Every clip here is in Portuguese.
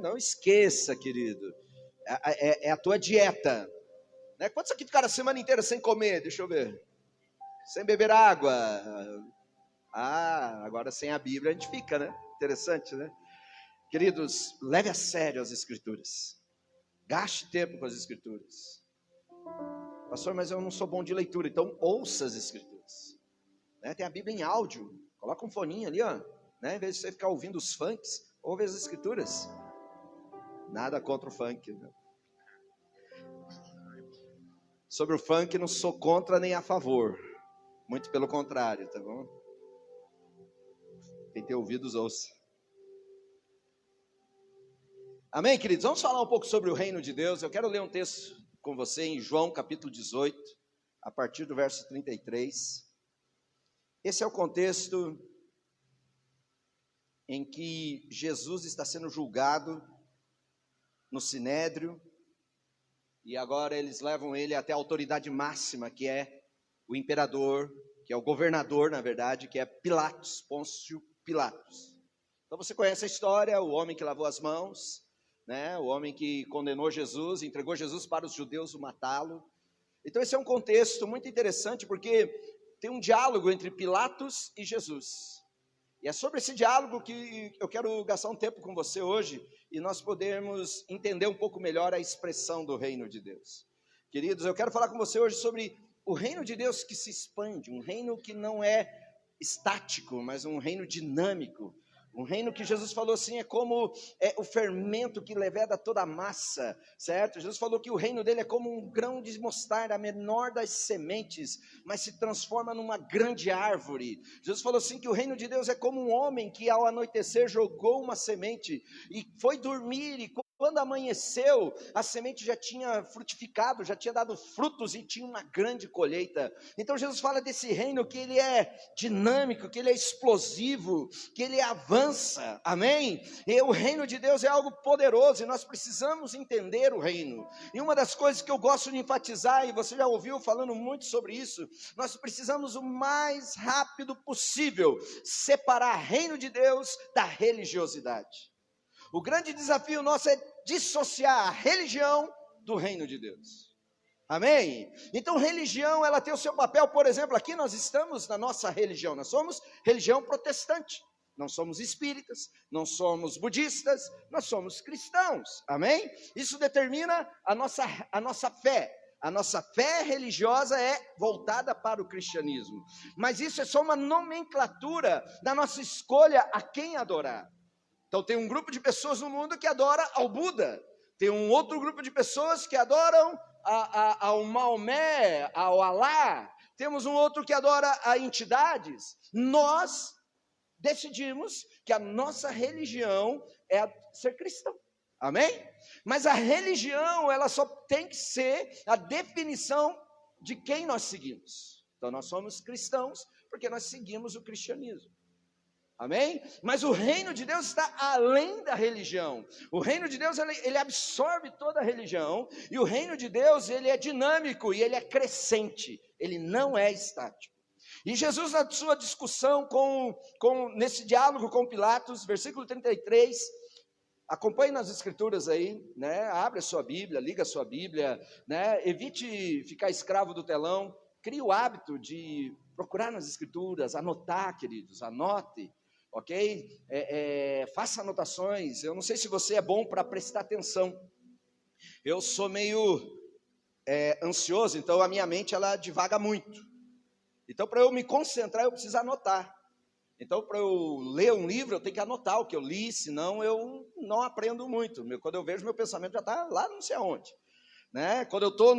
Não esqueça, querido, é a tua dieta, né? Quantos aqui ficaram a semana inteira sem comer? Deixa eu ver. Sem beber água. Agora sem a Bíblia a gente fica, né? Interessante, né? Queridos, leve a sério as Escrituras. Gaste tempo com as Escrituras. Pastor, mas eu não sou bom de leitura, então ouça as Escrituras. Né? Tem a Bíblia em áudio. Coloca um foninho ali, ó. Né? Em vez de você ficar ouvindo os funks, ouve as Escrituras. Nada contra o funk, né? Sobre o funk, não sou contra nem a favor. Muito pelo contrário, tá bom? Quem tem ouvidos, ouça. Amém, queridos? Vamos falar um pouco sobre o reino de Deus. Eu quero ler um texto com você em João capítulo 18, a partir do verso 33. Esse é o contexto em que Jesus está sendo julgado no Sinédrio, e agora eles levam ele até a autoridade máxima, que é o imperador, que é o governador, na verdade, que é Pilatos, Pôncio Pilatos. Então você conhece a história, o homem que lavou as mãos, né? O homem que condenou Jesus, entregou Jesus para os judeus o matá-lo. Então esse é um contexto muito interessante, porque tem um diálogo entre Pilatos e Jesus. E é sobre esse diálogo que eu quero gastar um tempo com você hoje, e nós podermos entender um pouco melhor a expressão do reino de Deus. Queridos, eu quero falar com você hoje sobre o reino de Deus que se expande, um reino que não é estático, mas um reino dinâmico. Um reino que Jesus falou assim, é como o fermento que leveda toda a massa, certo? Jesus falou que o reino dele é como um grão de mostarda, a menor das sementes, mas se transforma numa grande árvore. Jesus falou assim que o reino de Deus é como um homem que ao anoitecer jogou uma semente e foi dormir, e quando amanheceu, a semente já tinha frutificado, já tinha dado frutos e tinha uma grande colheita. Então Jesus fala desse reino que ele é dinâmico, que ele é explosivo, que ele avança, amém? E o reino de Deus é algo poderoso e nós precisamos entender o reino. E uma das coisas que eu gosto de enfatizar, e você já ouviu falando muito sobre isso, nós precisamos o mais rápido possível separar o reino de Deus da religiosidade. O grande desafio nosso é dissociar a religião do reino de Deus. Amém? Então religião, ela tem o seu papel. Por exemplo, aqui nós estamos na nossa religião, nós somos religião protestante, não somos espíritas, não somos budistas, nós somos cristãos, amém? Isso determina a nossa fé. A nossa fé religiosa é voltada para o cristianismo, mas isso é só uma nomenclatura da nossa escolha a quem adorar. Então tem um grupo de pessoas no mundo que adora ao Buda, tem um outro grupo de pessoas que adoram ao Maomé, ao Alá, temos um outro que adora a entidades. Nós decidimos que a nossa religião é ser cristão, amém? Mas a religião, ela só tem que ser a definição de quem nós seguimos. Então nós somos cristãos porque nós seguimos o cristianismo. Amém? Mas o reino de Deus está além da religião. O reino de Deus, ele absorve toda a religião. E o reino de Deus, ele é dinâmico e ele é crescente. Ele não é estático. E Jesus, na sua discussão nesse diálogo com Pilatos, versículo 33, acompanhe nas escrituras aí, né? Abre a sua Bíblia, liga a sua Bíblia, né? Evite ficar escravo do telão. Crie o hábito de procurar nas escrituras, anotar, queridos, anote. Ok? Faça anotações. Eu não sei se você é bom para prestar atenção. Eu sou meio ansioso, então a minha mente ela divaga muito. Então para eu me concentrar eu preciso anotar. Então para eu ler um livro eu tenho que anotar o que eu li, senão eu não aprendo muito. Quando eu vejo meu pensamento já está lá não sei aonde. Né? Quando eu estou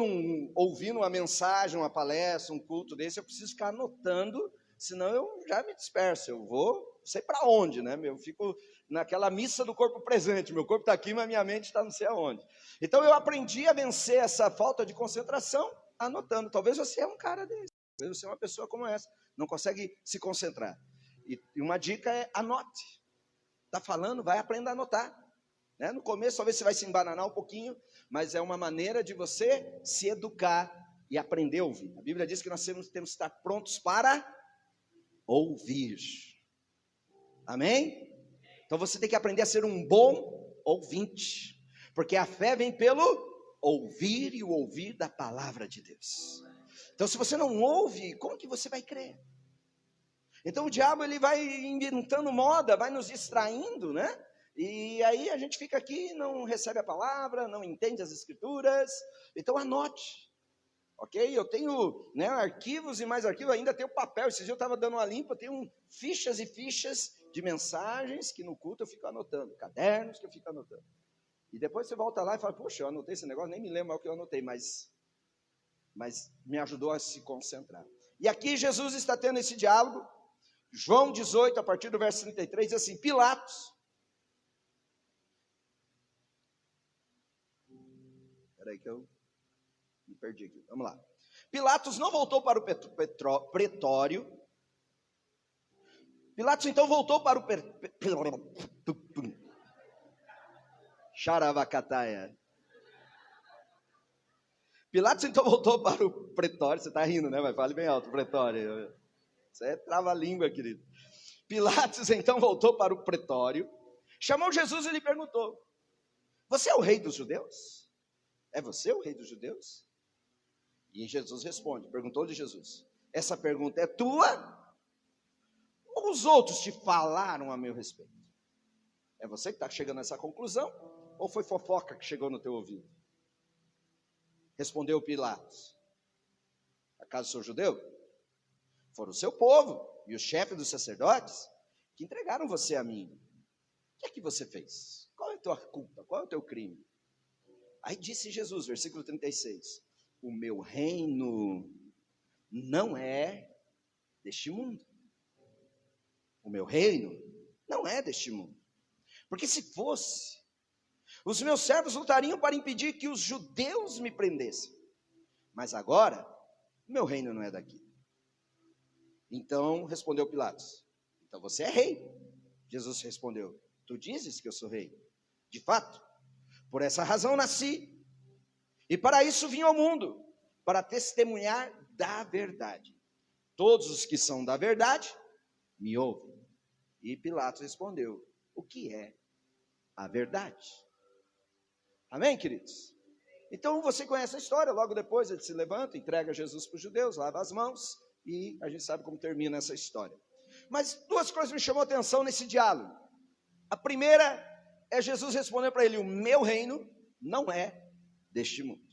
ouvindo uma mensagem, uma palestra, um culto desse, eu preciso ficar anotando, senão eu já me disperso, eu vou, sei para onde, né? Eu fico naquela missa do corpo presente, meu corpo está aqui, mas minha mente está não sei aonde. Então eu aprendi a vencer essa falta de concentração anotando. Talvez você é um cara desse, talvez você é uma pessoa como essa, não consegue se concentrar. E uma dica é anote. Está falando, vai aprender a anotar. Né? No começo talvez você vai se embananar um pouquinho, mas é uma maneira de você se educar e aprender a ouvir. A Bíblia diz que nós temos que estar prontos para ouvir. Amém? Então você tem que aprender a ser um bom ouvinte. Porque a fé vem pelo ouvir e o ouvir da palavra de Deus. Então, se você não ouve, como que você vai crer? Então, o diabo ele vai inventando moda, vai nos distraindo, né? E aí a gente fica aqui, não recebe a palavra, não entende as escrituras. Então, anote. Ok? Eu tenho, né, arquivos e mais arquivos, ainda tenho papel. Esse dia eu estava dando uma limpa, tenho fichas e fichas de mensagens que no culto eu fico anotando, cadernos que eu fico anotando. E depois você volta lá e fala, puxa, eu anotei esse negócio, nem me lembro o que eu anotei, mas me ajudou a se concentrar. E aqui Jesus está tendo esse diálogo. João 18, a partir do verso 33, diz assim, Pilatos. Espera aí que eu me perdi aqui, vamos lá. Pilatos não voltou para o pretório. Pilatos então voltou para o Charavacataia. Pilatos então voltou para o pretório. Você está rindo, né? Mas fale bem alto, pretório. Você é trava-língua, querido. Pilatos então voltou para o pretório, chamou Jesus e lhe perguntou, você é o rei dos judeus? É você o rei dos judeus? E Jesus responde, perguntou-lhe Jesus, essa pergunta é tua? Ou os outros te falaram a meu respeito? É você que está chegando a essa conclusão? Ou foi fofoca que chegou no teu ouvido? Respondeu Pilatos, acaso sou judeu? Foram o seu povo e o chefe dos sacerdotes que entregaram você a mim. O que é que você fez? Qual é a tua culpa? Qual é o teu crime? Aí disse Jesus, versículo 36, o meu reino não é deste mundo. O meu reino não é deste mundo. Porque se fosse, os meus servos lutariam para impedir que os judeus me prendessem. Mas agora, o meu reino não é daqui. Então respondeu Pilatos, então você é rei. Jesus respondeu, tu dizes que eu sou rei. De fato, por essa razão nasci, e para isso vim ao mundo, para testemunhar da verdade. Todos os que são da verdade, me ouvem. E Pilatos respondeu, o que é a verdade? Amém, queridos? Então você conhece a história, logo depois ele se levanta, entrega Jesus para os judeus, lava as mãos, e a gente sabe como termina essa história. Mas duas coisas me chamou a atenção nesse diálogo. A primeira é Jesus respondendo para ele, o meu reino não é deste mundo.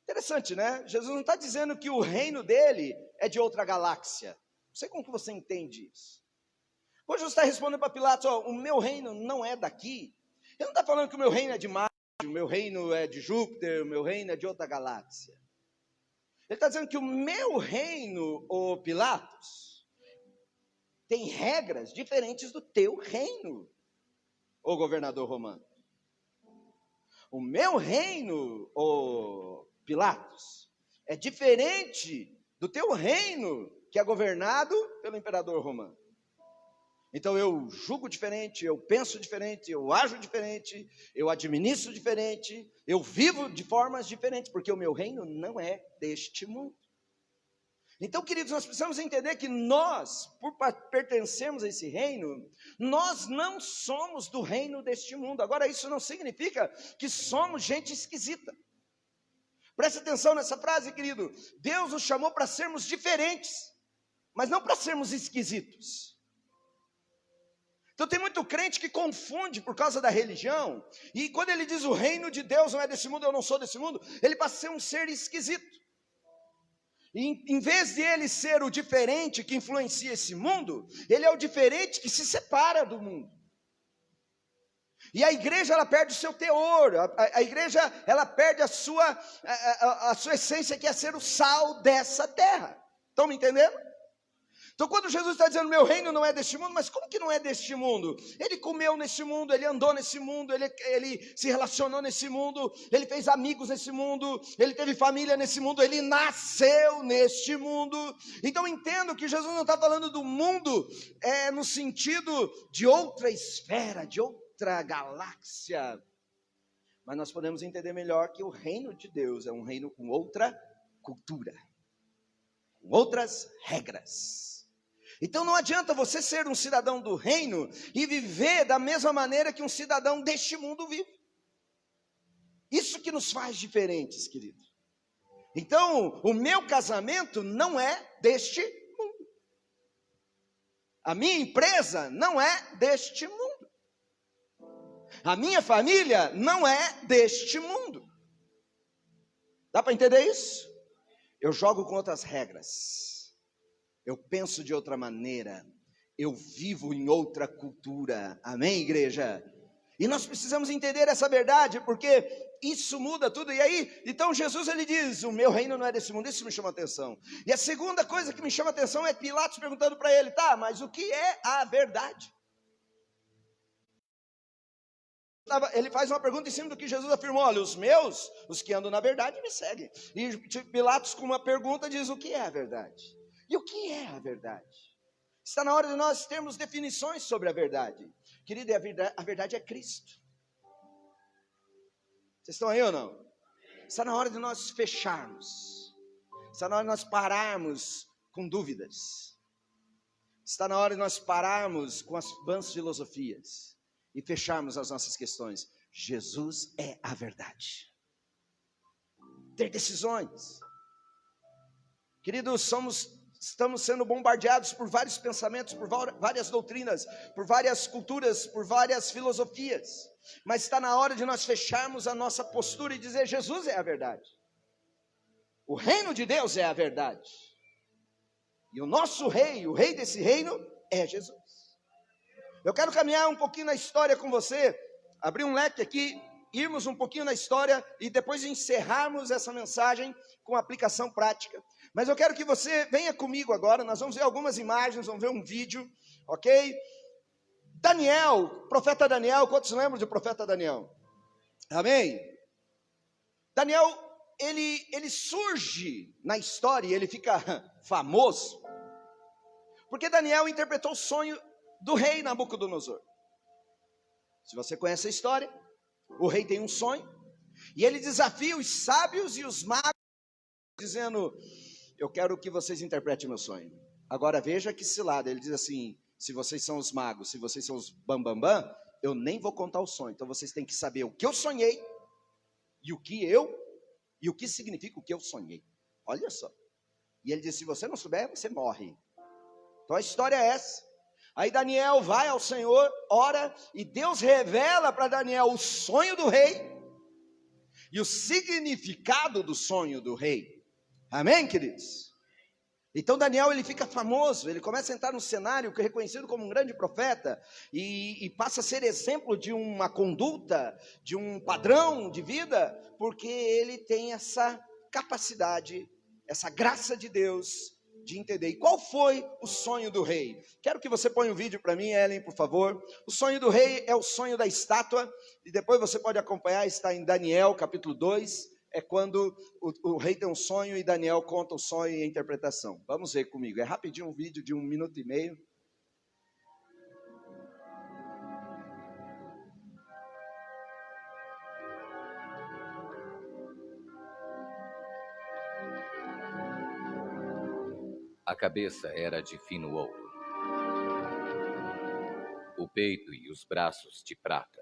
Interessante, né? Jesus não está dizendo que o reino dele é de outra galáxia. Não sei como que você entende isso. Quando Jesus está respondendo para Pilatos, ó, o meu reino não é daqui. Ele não está falando que o meu reino é de Marte, o meu reino é de Júpiter, o meu reino é de outra galáxia. Ele está dizendo que o meu reino, ô Pilatos, tem regras diferentes do teu reino, ô governador romano. O meu reino, ô Pilatos, é diferente do teu reino, que é governado pelo imperador romano. Então eu julgo diferente, eu penso diferente, eu ajo diferente, eu administro diferente, eu vivo de formas diferentes, porque o meu reino não é deste mundo. Então, queridos, nós precisamos entender que nós, por pertencermos a esse reino, nós não somos do reino deste mundo. Agora, isso não significa que somos gente esquisita. Preste atenção nessa frase, querido. Deus nos chamou para sermos diferentes, mas não para sermos esquisitos. Então tem muito crente que confunde por causa da religião, e quando ele diz o reino de Deus não é desse mundo, eu não sou desse mundo, ele passa a ser um ser esquisito. E em vez de ele ser o diferente que influencia esse mundo, ele é o diferente que se separa do mundo. E a igreja ela perde o seu teor, a igreja ela perde a sua essência, que é ser o sal dessa terra. Estão me entendendo? Então quando Jesus está dizendo, meu reino não é deste mundo, mas como que não é deste mundo? Ele comeu nesse mundo, ele andou nesse mundo, ele se relacionou nesse mundo, ele fez amigos nesse mundo, ele teve família nesse mundo, ele nasceu neste mundo. Então entendo que Jesus não está falando do mundo no sentido de outra esfera, de outra galáxia. Mas nós podemos entender melhor que o reino de Deus é um reino com outra cultura, com outras regras. Então não adianta você ser um cidadão do reino e viver da mesma maneira que um cidadão deste mundo vive. Isso que nos faz diferentes, querido. Então, o meu casamento não é deste mundo. A minha empresa não é deste mundo. A minha família não é deste mundo. Dá para entender isso? Eu jogo com outras regras. Eu penso de outra maneira. Eu vivo em outra cultura. Amém, igreja? E nós precisamos entender essa verdade, porque isso muda tudo. E aí, então Jesus ele diz, o meu reino não é desse mundo. Isso me chama atenção. E a segunda coisa que me chama atenção é Pilatos perguntando para ele, tá, mas o que é a verdade? Ele faz uma pergunta em cima do que Jesus afirmou, olha, os meus, os que andam na verdade me seguem. E Pilatos com uma pergunta diz, o que é a verdade? E o que é a verdade? Está na hora de nós termos definições sobre a verdade. Querido, a verdade é Cristo. Vocês estão aí ou não? Está na hora de nós fecharmos. Está na hora de nós pararmos com dúvidas. Está na hora de nós pararmos com as vãs filosofias e fecharmos as nossas questões. Jesus é a verdade. Ter decisões. Queridos, estamos sendo bombardeados por vários pensamentos, por várias doutrinas, por várias culturas, por várias filosofias. Mas está na hora de nós fecharmos a nossa postura e dizer, Jesus é a verdade. O reino de Deus é a verdade. E o nosso rei, o rei desse reino é Jesus. Eu quero caminhar um pouquinho na história com você, abrir um leque aqui, irmos um pouquinho na história e depois encerrarmos essa mensagem com aplicação prática. Mas eu quero que você venha comigo agora, nós vamos ver algumas imagens, vamos ver um vídeo, ok? Daniel, profeta Daniel, quantos lembram do profeta Daniel? Amém? Daniel, ele surge na história, ele fica famoso, porque Daniel interpretou o sonho do rei Nabucodonosor. Se você conhece a história, o rei tem um sonho, e ele desafia os sábios e os magos, dizendo, eu quero que vocês interpretem meu sonho. Agora veja que cilada, ele diz assim, se vocês são os magos, se vocês são os bambambam, eu nem vou contar o sonho, então vocês têm que saber o que eu sonhei, e o que significa o que eu sonhei. Olha só. E ele diz, se você não souber, você morre. Então a história é essa. Aí Daniel vai ao Senhor, ora, e Deus revela para Daniel o sonho do rei, e o significado do sonho do rei. Amém, queridos? Então Daniel ele fica famoso, ele começa a entrar no cenário que é reconhecido como um grande profeta e passa a ser exemplo de uma conduta, de um padrão de vida, porque ele tem essa capacidade, essa graça de Deus de entender. E qual foi o sonho do rei? Quero que você ponha um vídeo para mim, Ellen, por favor. O sonho do rei é o sonho da estátua, e depois você pode acompanhar, está em Daniel capítulo 2, é quando o rei tem um sonho e Daniel conta o sonho e a interpretação. Vamos ver comigo, é rapidinho um vídeo de 1 minuto e meio. A cabeça era de fino ouro, o peito e os braços de prata,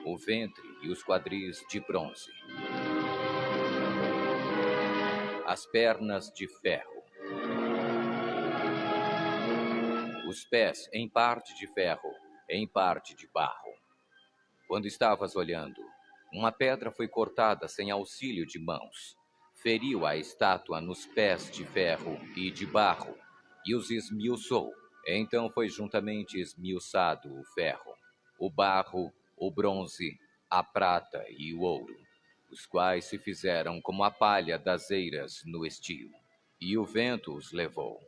o ventre e os quadris de bronze, as pernas de ferro, os pés em parte de ferro, em parte de barro. Quando estavas olhando, uma pedra foi cortada sem auxílio de mãos, feriu a estátua nos pés de ferro e de barro e os esmiuçou. Então foi juntamente esmiuçado o ferro, o barro, o bronze, a prata e o ouro, os quais se fizeram como a palha das eiras no estio. E o vento os levou,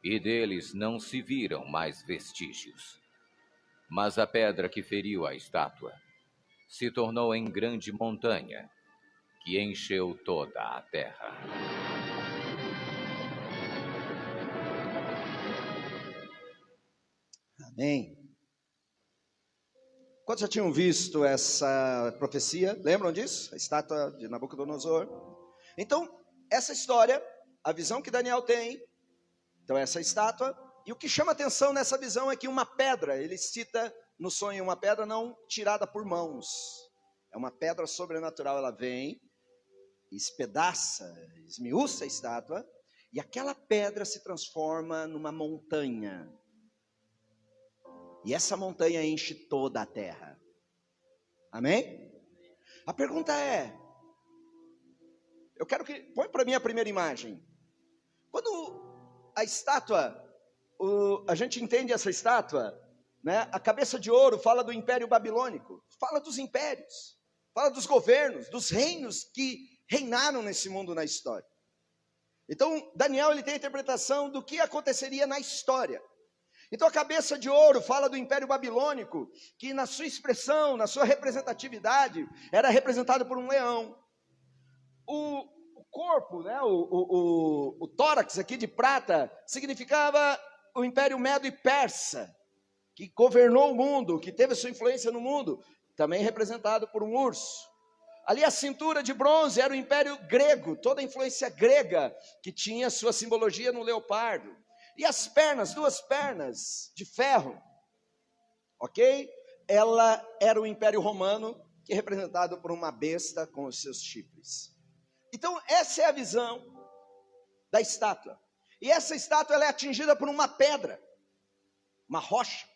e deles não se viram mais vestígios. Mas a pedra que feriu a estátua se tornou em grande montanha, que encheu toda a terra. Amém. Quantos já tinham visto essa profecia? Lembram disso? A estátua de Nabucodonosor. Então, essa história, a visão que Daniel tem, Então essa estátua, e o que chama atenção nessa visão é que uma pedra, ele cita no sonho uma pedra não tirada por mãos, é uma pedra sobrenatural, ela vem, espedaça, esmiuça a estátua, e aquela pedra se transforma numa montanha, e essa montanha enche toda a terra, amém? A pergunta é, eu quero que, põe para mim a primeira imagem, quando a estátua, a gente entende essa estátua, né? A cabeça de ouro fala do Império Babilônico, fala dos impérios, fala dos governos, dos reinos que reinaram nesse mundo na história. Então, Daniel ele tem a interpretação do que aconteceria na história. Então, a cabeça de ouro fala do Império Babilônico, que na sua expressão, na sua representatividade, era representado por um leão. O corpo, né, o tórax aqui de prata, significava o Império Medo e Persa, que governou o mundo, que teve sua influência no mundo, também representado por um urso. Ali a cintura de bronze era o Império Grego, toda a influência grega, que tinha sua simbologia no leopardo. E as pernas, duas pernas de ferro, ok? Ela era o Império Romano, que é representado por uma besta com os seus chifres. Então essa é a visão da estátua. E essa estátua ela é atingida por uma pedra, uma rocha.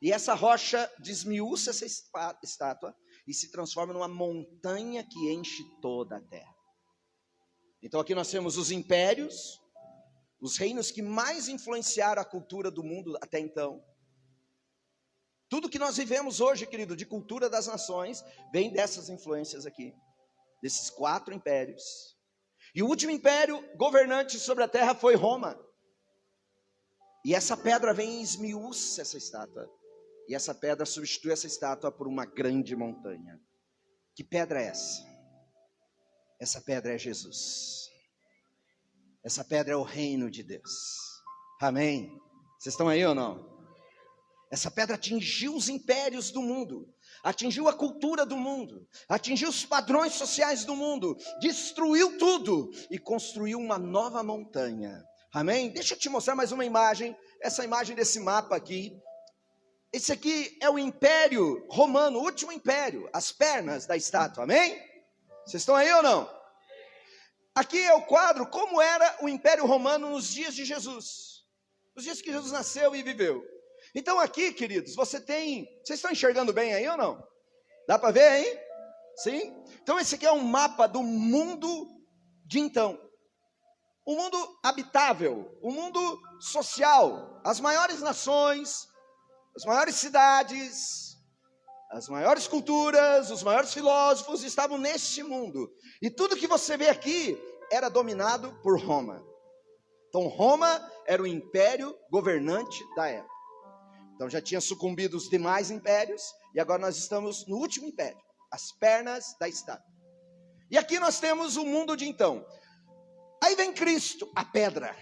E essa rocha desmiuça essa estátua e se transforma numa montanha que enche toda a terra. Então aqui nós temos os impérios, os reinos que mais influenciaram a cultura do mundo até então. Tudo que nós vivemos hoje, querido, de cultura das nações, vem dessas influências aqui, desses 4 impérios. E o último império governante sobre a terra foi Roma. E essa pedra vem e esmiuça essa estátua. E essa pedra substitui essa estátua por uma grande montanha. Que pedra é essa? Essa pedra é Jesus. Essa pedra é o reino de Deus. Amém? Vocês estão aí ou não? Essa pedra atingiu os impérios do mundo, atingiu a cultura do mundo, atingiu os padrões sociais do mundo, destruiu tudo e construiu uma nova montanha. Amém? Deixa eu te mostrar mais uma imagem, essa imagem desse mapa aqui. Esse aqui é o Império Romano, o último império, as pernas da estátua, amém? Vocês estão aí ou não? Aqui é o quadro, como era o Império Romano nos dias de Jesus, nos dias que Jesus nasceu e viveu. Então aqui, queridos, vocês estão enxergando bem aí ou não? Dá para ver aí? Sim? Então esse aqui é um mapa do mundo de então. O mundo habitável, o mundo social, as maiores nações, as maiores cidades, as maiores culturas, os maiores filósofos estavam neste mundo. E tudo que você vê aqui era dominado por Roma. Então Roma era o império governante da época. Então já tinha sucumbido os demais impérios, e agora nós estamos no último império, as pernas da estátua. E aqui nós temos o mundo de então. Aí vem Cristo, a pedra.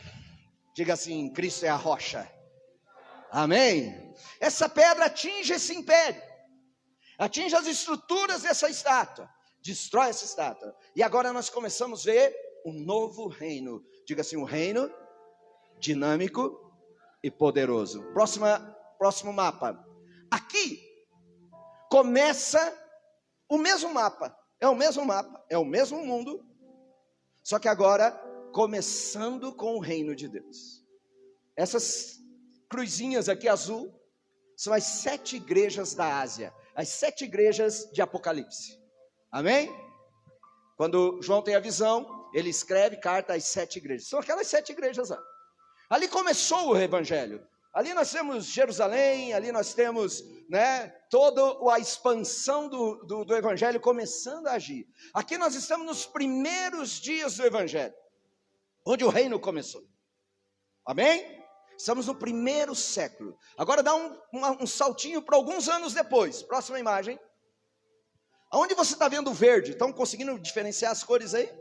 Diga assim, Cristo é a rocha. Amém? Essa pedra atinge esse império, atinge as estruturas dessa estátua, destrói essa estátua. E agora nós começamos a ver um novo reino. Diga assim, um reino dinâmico e poderoso. Próximo mapa. Aqui começa o mesmo mapa. É o mesmo mapa, é o mesmo mundo, só que agora começando com o reino de Deus. Essas cruzinhas aqui azul são as 7 igrejas da Ásia, as 7 igrejas de Apocalipse. Amém? Quando João tem a visão, ele escreve carta às 7 igrejas. São aquelas 7 igrejas lá. Ali começou o evangelho. Ali nós temos Jerusalém, ali nós temos, né, toda a expansão do evangelho começando a agir. Aqui nós estamos nos primeiros dias do evangelho, onde o reino começou. Amém? Estamos no primeiro século. Agora dá um saltinho para alguns anos depois. Próxima imagem. Aonde você está vendo o verde? Estão conseguindo diferenciar as cores aí?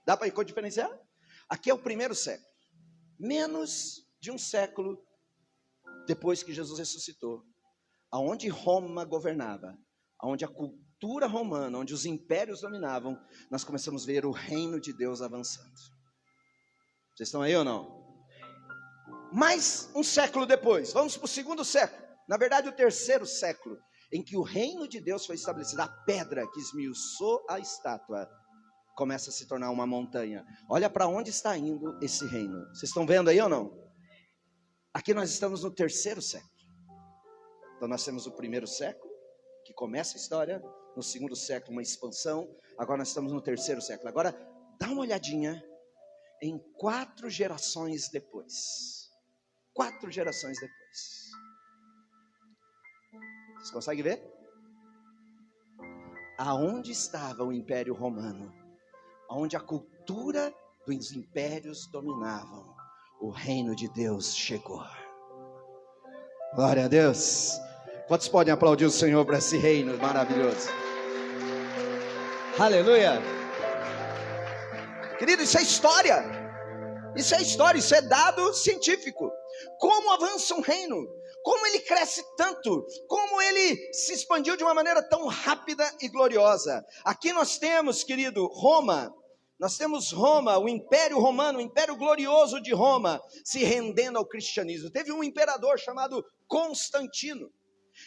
Dá para diferenciar? Aqui é o primeiro século. Menos de um século depois que Jesus ressuscitou. Aonde Roma governava, aonde a cultura romana, onde os impérios dominavam, nós começamos a ver o reino de Deus avançando. Vocês estão aí ou não? Mais um século depois, vamos para o segundo século, na verdade o terceiro século, em que o reino de Deus foi estabelecido. A pedra que esmiuçou a estátua começa a se tornar uma montanha. Olha para onde está indo esse reino. Vocês estão vendo aí ou não? Aqui nós estamos no terceiro século. Então nós temos o primeiro século, que começa a história. No segundo século uma expansão. Agora nós estamos no terceiro século. Agora dá uma olhadinha em 4 gerações depois. 4 gerações depois. Vocês conseguem ver? Aonde estava o Império Romano? Onde a cultura dos impérios dominavam, o reino de Deus chegou. Glória a Deus. Quantos podem aplaudir o Senhor para esse reino maravilhoso? Aleluia. Querido, isso é história. Isso é história, isso é dado científico. Como avança um reino? Como ele cresce tanto? Como ele se expandiu de uma maneira tão rápida e gloriosa? Aqui nós temos, querido, Roma. Nós temos Roma, o Império Romano, o Império glorioso de Roma, se rendendo ao cristianismo. Teve um imperador chamado Constantino,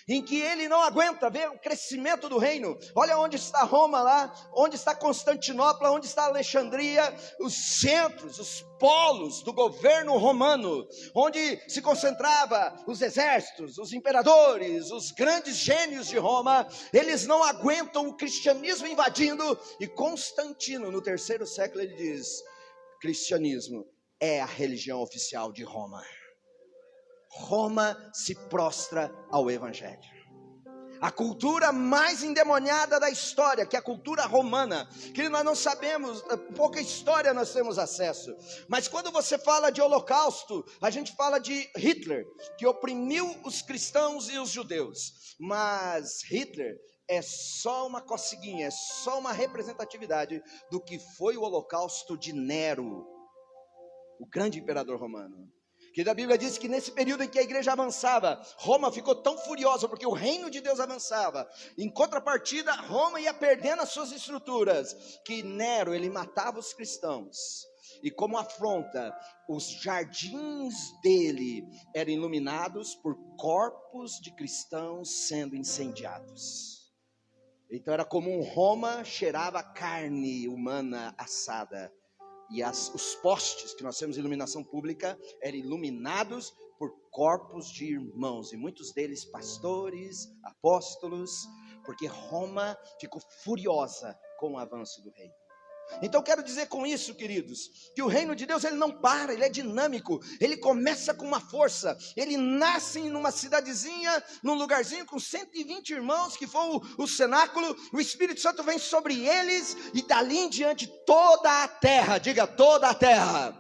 em que ele não aguenta ver o crescimento do reino. Olha onde está Roma lá, onde está Constantinopla, onde está Alexandria, os centros, os polos do governo romano, onde se concentrava os exércitos, os imperadores, os grandes gênios de Roma. Eles não aguentam o cristianismo invadindo, e Constantino, no terceiro século, ele diz: cristianismo é a religião oficial de Roma. Roma se prostra ao evangelho. A cultura mais endemoniada da história, que é a cultura romana, que nós não sabemos, pouca história nós temos acesso. Mas quando você fala de holocausto, a gente fala de Hitler, que oprimiu os cristãos e os judeus. Mas Hitler é só uma coceguinha, é só uma representatividade do que foi o holocausto de Nero, o grande imperador romano. Que a Bíblia diz que nesse período em que a igreja avançava, Roma ficou tão furiosa porque o reino de Deus avançava. Em contrapartida, Roma ia perdendo as suas estruturas, que Nero, ele matava os cristãos. E como afronta, os jardins dele eram iluminados por corpos de cristãos sendo incendiados. Então era comum, Roma cheirava carne humana assada. E os postes que nós temos iluminação pública eram iluminados por corpos de irmãos, e muitos deles pastores, apóstolos, porque Roma ficou furiosa com o avanço do reino. Então quero dizer com isso, queridos, que o reino de Deus ele não para, ele é dinâmico, ele começa com uma força, ele nasce numa cidadezinha, num lugarzinho com 120 irmãos, que foi o cenáculo, o Espírito Santo vem sobre eles, e dali em diante toda a terra, diga toda a terra.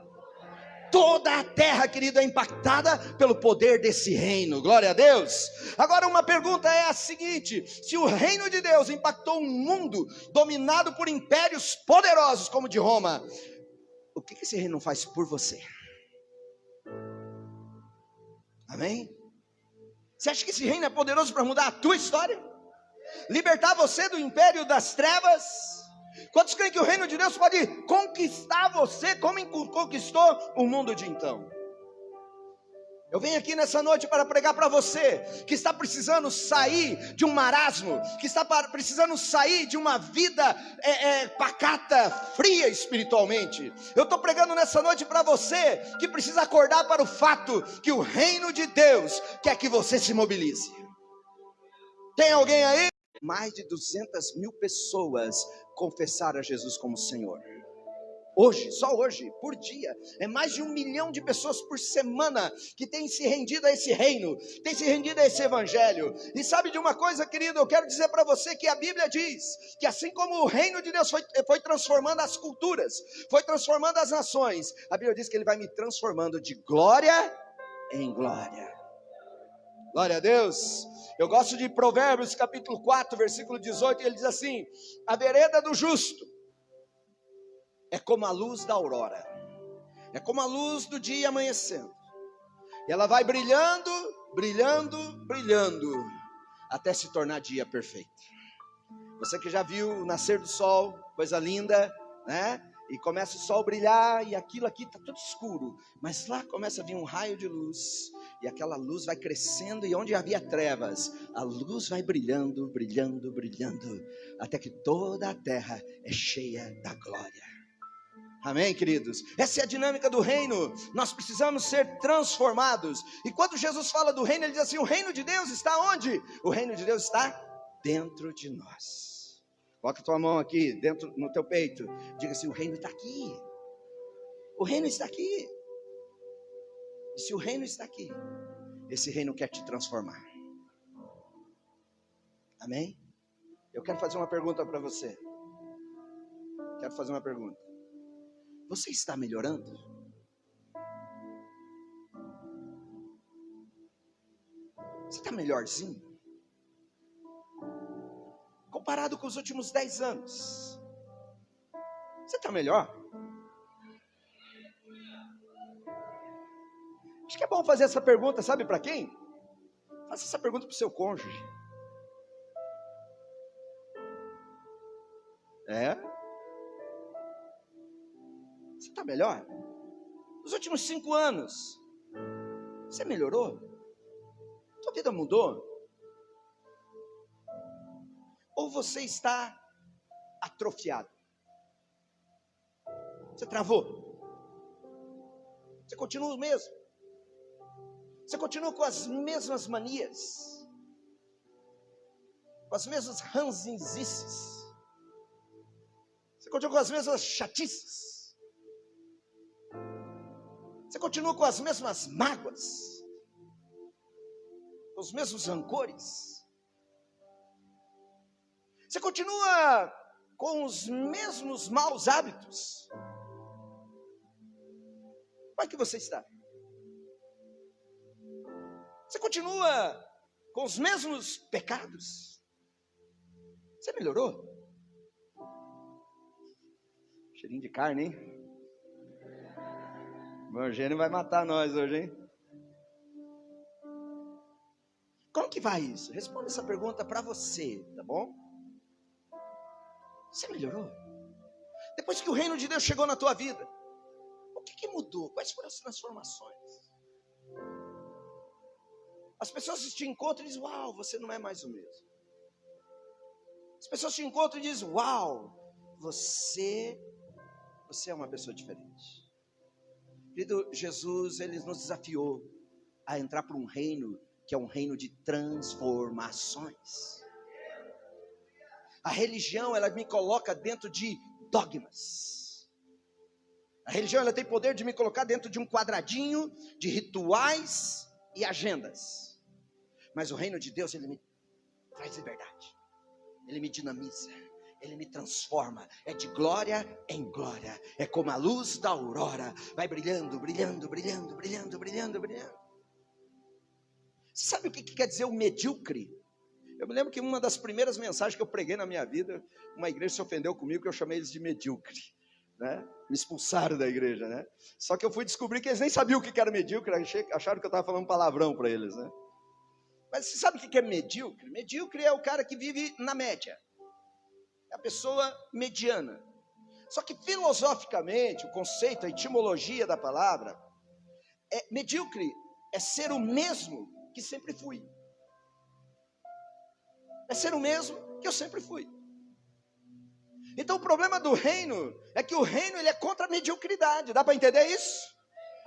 Toda a terra, querido, é impactada pelo poder desse reino, glória a Deus. Agora uma pergunta é a seguinte: se o reino de Deus impactou um mundo dominado por impérios poderosos como o de Roma, o que esse reino faz por você? Amém? Você acha que esse reino é poderoso para mudar a tua história? Libertar você do império das trevas? Quantos creem que o reino de Deus pode conquistar você como conquistou o mundo de então? Eu venho aqui nessa noite para pregar para você que está precisando sair de um marasmo, que está precisando sair de uma vida pacata, fria espiritualmente. Eu estou pregando nessa noite para você que precisa acordar para o fato que o reino de Deus quer que você se mobilize. Tem alguém aí? Mais de 200 mil pessoas confessaram a Jesus como Senhor. Hoje, só hoje, por dia, é mais de 1 milhão de pessoas por semana que têm se rendido a esse reino, têm se rendido a esse evangelho. E sabe de uma coisa, querido, eu quero dizer para você que a Bíblia diz que assim como o reino de Deus foi transformando as culturas, foi transformando as nações, a Bíblia diz que ele vai me transformando de glória em glória. Glória a Deus. Eu gosto de Provérbios capítulo 4, versículo 18, ele diz assim: a vereda do justo é como a luz da aurora, é como a luz do dia amanhecendo, e ela vai brilhando, brilhando, brilhando, até se tornar dia perfeito. Você que já viu o nascer do sol, coisa linda, né? e começa o sol brilhar, e aquilo aqui está tudo escuro, mas lá começa a vir um raio de luz, e aquela luz vai crescendo, e onde havia trevas, a luz vai brilhando, brilhando, brilhando, até que toda a terra é cheia da glória. Amém, queridos? Essa é a dinâmica do reino. Nós precisamos ser transformados. E quando Jesus fala do reino, ele diz assim: o reino de Deus está onde? O reino de Deus está dentro de nós. Coloca a tua mão aqui, dentro, no teu peito. Diga assim: o reino está aqui. O reino está aqui. E se o reino está aqui, esse reino quer te transformar. Amém? Eu quero fazer uma pergunta para você. Quero fazer uma pergunta. Você está melhorando? Você está melhorzinho? Comparado com os últimos 10 anos. Você está melhor? Acho que é bom fazer essa pergunta, sabe para quem? Faça essa pergunta para o seu cônjuge. Você está melhor? Nos últimos 5 anos, você melhorou? Sua vida mudou? Ou você está atrofiado? Você travou? Você continua o mesmo? Você continua com as mesmas manias? Com as mesmas ranzinzices? Você continua com as mesmas chatices? Você continua com as mesmas mágoas? Com os mesmos rancores? Você continua com os mesmos maus hábitos? Como é que você está? Você continua com os mesmos pecados? Você melhorou? Cheirinho de carne, hein? O Eugênio vai matar nós hoje, hein? Como que vai isso? Responda essa pergunta para você, tá bom? Você melhorou? Depois que o reino de Deus chegou na tua vida, o que mudou? Quais foram as transformações? As pessoas te encontram e dizem: uau, você não é mais o mesmo. As pessoas te encontram e dizem: uau, você é uma pessoa diferente. Querido, Jesus, ele nos desafiou a entrar para um reino que é um reino de transformações. A religião, ela me coloca dentro de dogmas. A religião, ela tem poder de me colocar dentro de um quadradinho de rituais e agendas. Mas o reino de Deus, ele me traz liberdade. Ele me dinamiza. Ele me transforma, é de glória em glória, é como a luz da aurora, vai brilhando, brilhando, brilhando, brilhando, brilhando, brilhando. Você sabe o que quer dizer o medíocre? Eu me lembro que uma das primeiras mensagens que eu preguei na minha vida, uma igreja se ofendeu comigo, que eu chamei eles de medíocre, né? Me expulsaram da igreja, né? Só que eu fui descobrir que eles nem sabiam o que era medíocre, acharam que eu estava falando palavrão para eles, né? Mas você sabe o que é medíocre? Medíocre é o cara que vive na média. É a pessoa mediana. Só que filosoficamente, o conceito, a etimologia da palavra, medíocre é ser o mesmo que sempre fui. É ser o mesmo que eu sempre fui. Então o problema do reino é que o reino, ele é contra a mediocridade. Dá para entender isso?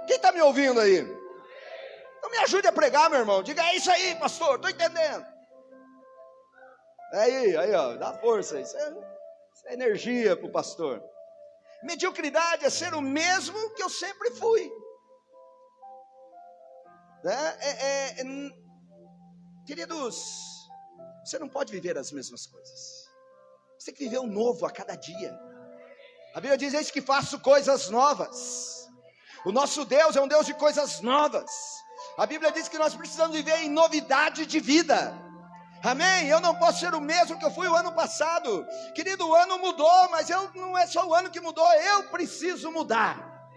Quem está me ouvindo aí? Então me ajude a pregar, meu irmão. Diga: é isso aí, pastor, estou entendendo. Aí, ó, dá força. Isso é energia para o pastor. Mediocridade é ser o mesmo que eu sempre fui. Queridos, você não pode viver as mesmas coisas. Você tem que viver o novo a cada dia. A Bíblia diz: eis que faço coisas novas. O nosso Deus é um Deus de coisas novas. A Bíblia diz que nós precisamos viver em novidade de vida. Amém? Eu não posso ser o mesmo que eu fui o ano passado. Querido, o ano mudou, mas não é só o ano que mudou, eu preciso mudar.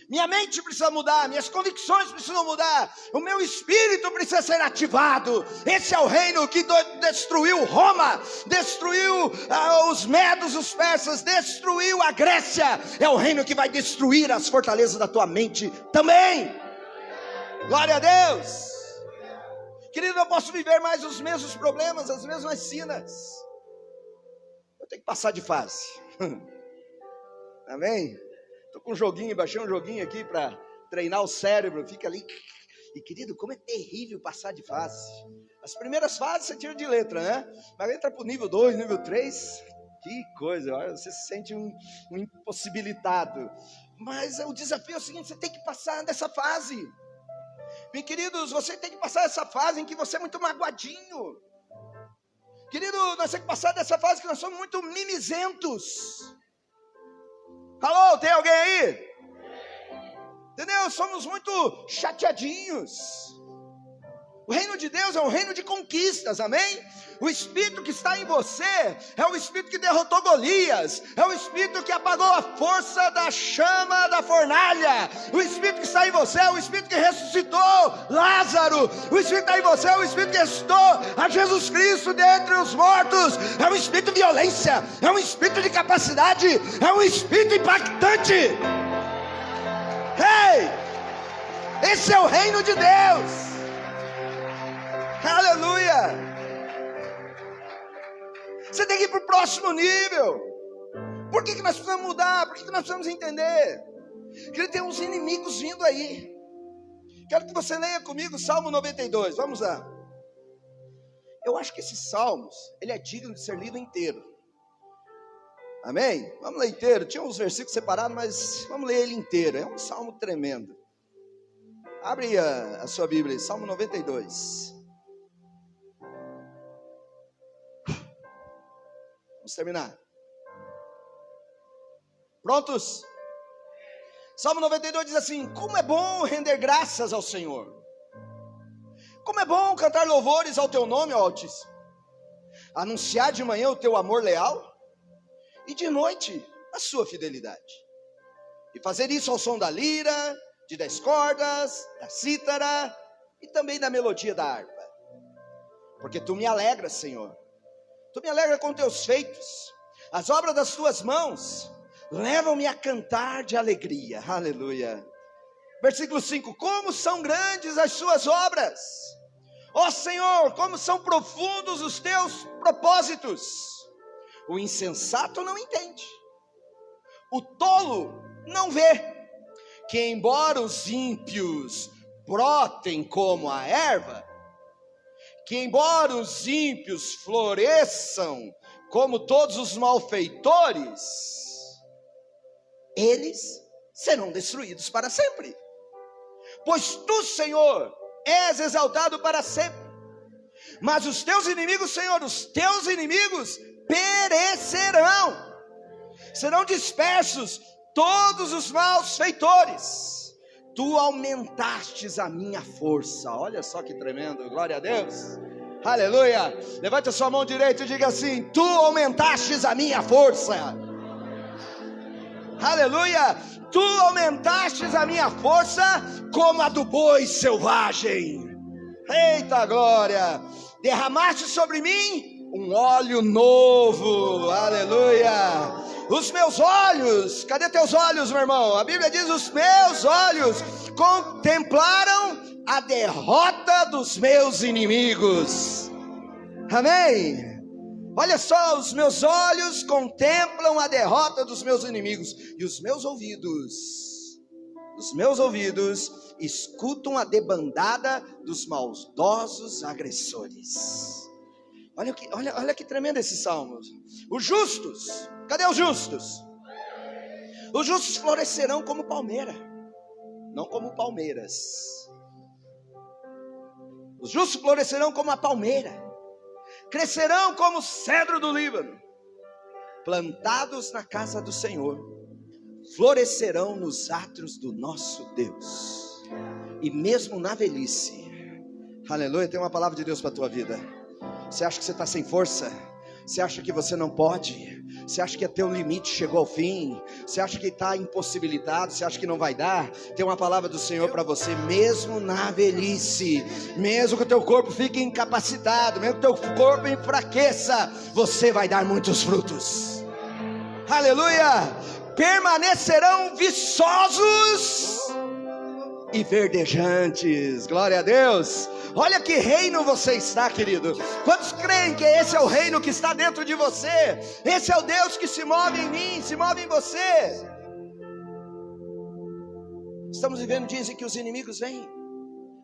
Minha mente precisa mudar, minhas convicções precisam mudar, o meu espírito precisa ser ativado. Esse é o reino que destruiu Roma, destruiu os medos, os persas, destruiu a Grécia. É o reino que vai destruir as fortalezas da tua mente também. Glória a Deus. Querido, eu posso viver mais os mesmos problemas, as mesmas sinas. Eu tenho que passar de fase. Amém? Estou com um joguinho, baixei um joguinho aqui para treinar o cérebro, fica ali. E querido, como é terrível passar de fase. As primeiras fases você tira de letra, né? Mas entra para o nível 2, nível 3, que coisa, olha, você se sente um impossibilitado. Mas o desafio é o seguinte, você tem que passar dessa fase. Meus queridos, você tem que passar essa fase em que você é muito magoadinho. Querido, nós temos que passar dessa fase que nós somos muito mimizentos. Alô, tem alguém aí? Entendeu? Somos muito chateadinhos. O reino de Deus é um reino de conquistas, amém? O Espírito que está em você é o Espírito que derrotou Golias, é o Espírito que apagou a força da chama da fornalha. O Espírito que está em você é o Espírito que ressuscitou Lázaro. O Espírito que está em você é o Espírito que ressuscitou a Jesus Cristo dentre os mortos. É um Espírito de violência, é um Espírito de capacidade, é um Espírito impactante. Ei! Esse é o reino de Deus. Aleluia! Você tem que ir para o próximo nível. Por que nós precisamos mudar? Por que nós precisamos entender? Que tem uns inimigos vindo aí. Quero que você leia comigo Salmo 92, vamos lá. Eu acho que esses salmos, ele é digno de ser lido inteiro. Amém? Vamos ler inteiro. Tinha uns versículos separados, mas vamos ler ele inteiro. É um salmo tremendo. Abre a sua Bíblia, Salmo 92. Vamos terminar. Prontos? Salmo 92 diz assim: como é bom render graças ao Senhor. Como é bom cantar louvores ao teu nome, ó Altíssimo. Anunciar de manhã o teu amor leal e de noite a sua fidelidade. E fazer isso ao som da lira, de 10 cordas, da cítara e também da melodia da harpa. Porque tu me alegras, Senhor. Tu me alegra com teus feitos, as obras das tuas mãos levam-me a cantar de alegria. Aleluia. Versículo 5: como são grandes as suas obras, ó Senhor, como são profundos os teus propósitos. O insensato não entende, o tolo não vê, que embora os ímpios brotem como a erva, que embora os ímpios floresçam como todos os malfeitores, eles serão destruídos para sempre. Pois tu, Senhor, és exaltado para sempre. Mas os teus inimigos, Senhor, os teus inimigos perecerão. Serão dispersos todos os malfeitores. Tu aumentastes a minha força. Olha só que tremendo, glória a Deus. Aleluia. Levante a sua mão direita e diga assim: tu aumentastes a minha força. Aleluia. Tu aumentastes a minha força como a do boi selvagem. Eita glória. Derramaste sobre mim um óleo novo. Aleluia. Os meus olhos, cadê teus olhos, meu irmão? A Bíblia diz: os meus olhos contemplaram a derrota dos meus inimigos. Amém? Olha só, os meus olhos contemplam a derrota dos meus inimigos, e os meus ouvidos escutam a debandada dos maldosos agressores. Olha que tremendo esse salmo. Os justos, cadê os justos? Os justos florescerão como palmeira, não como palmeiras. Os justos florescerão como a palmeira, crescerão como o cedro do Líbano, plantados na casa do Senhor, florescerão nos átrios do nosso Deus, e mesmo na velhice. Aleluia. Tem uma palavra de Deus para a tua vida. Você acha que você está sem força? Você acha que você não pode? Você acha que teu limite chegou ao fim? Você acha que está impossibilitado? Você acha que não vai dar? Tem uma palavra do Senhor para você. Mesmo na velhice, mesmo que o teu corpo fique incapacitado, mesmo que o teu corpo enfraqueça, você vai dar muitos frutos. Aleluia! Permanecerão viçosos e verdejantes. Glória a Deus. Olha que reino você está, querido. Quantos creem que esse é o reino que está dentro de você? Esse é o Deus que se move em mim, se move em você. Estamos vivendo dias em que os inimigos vêm.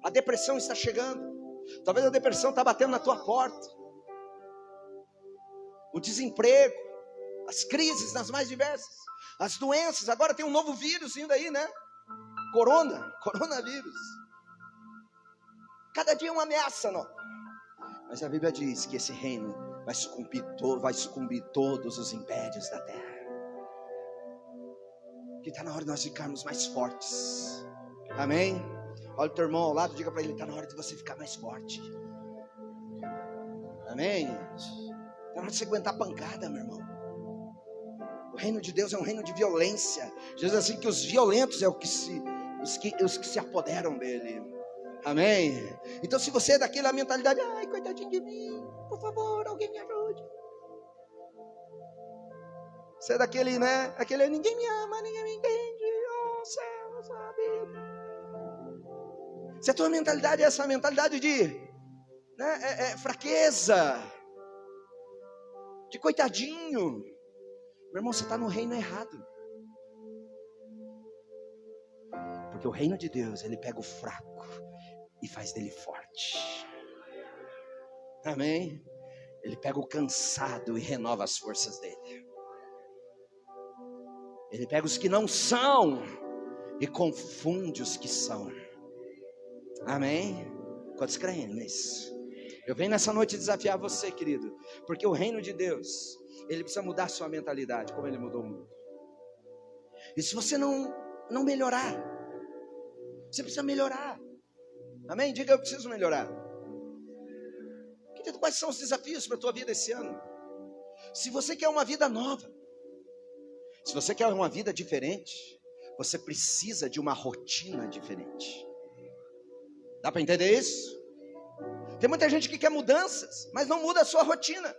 A depressão está chegando. Talvez a depressão está batendo na tua porta. O desemprego, as crises nas mais diversas, as doenças. Agora tem um novo vírus vindo aí, né? Coronavírus. Cada dia é uma ameaça, não. Mas a Bíblia diz que esse reino vai sucumbir todos os impérios da terra. Que está na hora de nós ficarmos mais fortes. Amém? Olha o teu irmão ao lado, diga para ele: está na hora de você ficar mais forte. Amém? Está na hora de você aguentar pancada, meu irmão. O reino de Deus é um reino de violência. Jesus diz assim que os violentos é os que se apoderam dele. Amém? Então se você é daquela mentalidade: ai, coitadinho de mim, por favor, alguém me ajude. Você é daquele, né? Aquele: ninguém me ama, ninguém me entende. Oh, céu, sabe? Se a tua mentalidade é essa mentalidade de, né, fraqueza, de coitadinho, meu irmão, você está no reino errado. Porque o reino de Deus, ele pega o fraco e faz dele forte. Amém? Ele pega o cansado e renova as forças dele. Ele pega os que não são e confunde os que são. Amém? Quantos creem nisso? Eu venho nessa noite desafiar você, querido, porque o reino de Deus, ele precisa mudar a sua mentalidade, como ele mudou o mundo. E se você não melhorar, você precisa melhorar. Amém? Diga: eu preciso melhorar. Querido, quais são os desafios para a tua vida esse ano? Se você quer uma vida nova, se você quer uma vida diferente, você precisa de uma rotina diferente. Dá para entender isso? Tem muita gente que quer mudanças, mas não muda a sua rotina.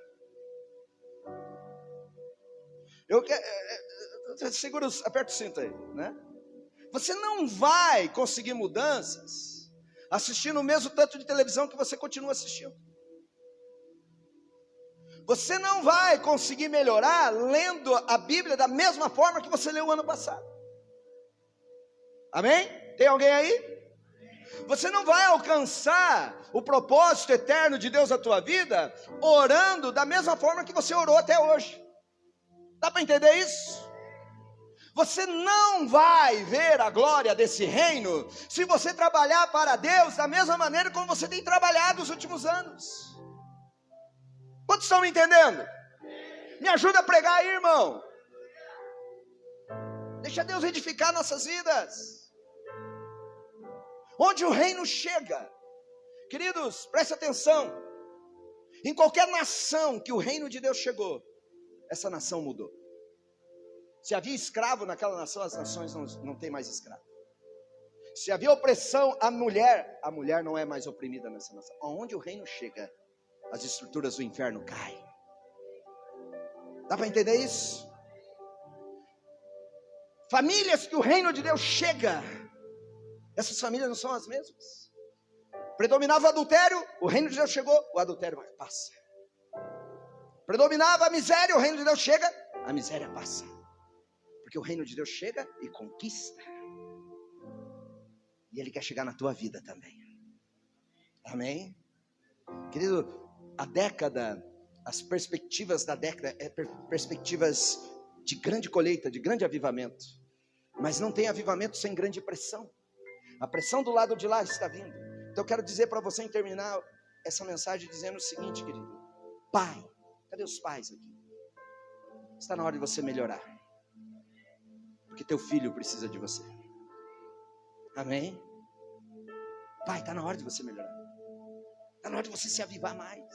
Segura, aperta o cinto aí, né? Você não vai conseguir mudanças assistindo o mesmo tanto de televisão que você continua assistindo. Você não vai conseguir melhorar lendo a Bíblia da mesma forma que você leu o ano passado. Amém? Tem alguém aí? Você não vai alcançar o propósito eterno de Deus na tua vida orando da mesma forma que você orou até hoje. Dá para entender isso? Você não vai ver a glória desse reino se você trabalhar para Deus da mesma maneira como você tem trabalhado nos últimos anos. Quantos estão me entendendo? Me ajuda a pregar aí, irmão. Deixa Deus edificar nossas vidas. Onde o reino chega, queridos, preste atenção. Em qualquer nação que o reino de Deus chegou, essa nação mudou. Se havia escravo naquela nação, as nações não tem mais escravo. Se havia opressão à mulher, a mulher não é mais oprimida nessa nação. Onde o reino chega, as estruturas do inferno caem. Dá para entender isso? Famílias que o reino de Deus chega, essas famílias não são as mesmas. Predominava o adultério, o reino de Deus chegou, o adultério passa. Predominava a miséria, o reino de Deus chega, a miséria passa. Porque o reino de Deus chega e conquista. E Ele quer chegar na tua vida também. Amém? Querido, as perspectivas da década perspectivas de grande colheita, de grande avivamento. Mas não tem avivamento sem grande pressão. A pressão do lado de lá está vindo. Então eu quero dizer para você, em terminar essa mensagem, dizendo o seguinte, querido: pai, cadê os pais aqui? Está na hora de você melhorar. Porque teu filho precisa de você. Amém? Pai, está na hora de você melhorar. Está na hora de você se avivar mais.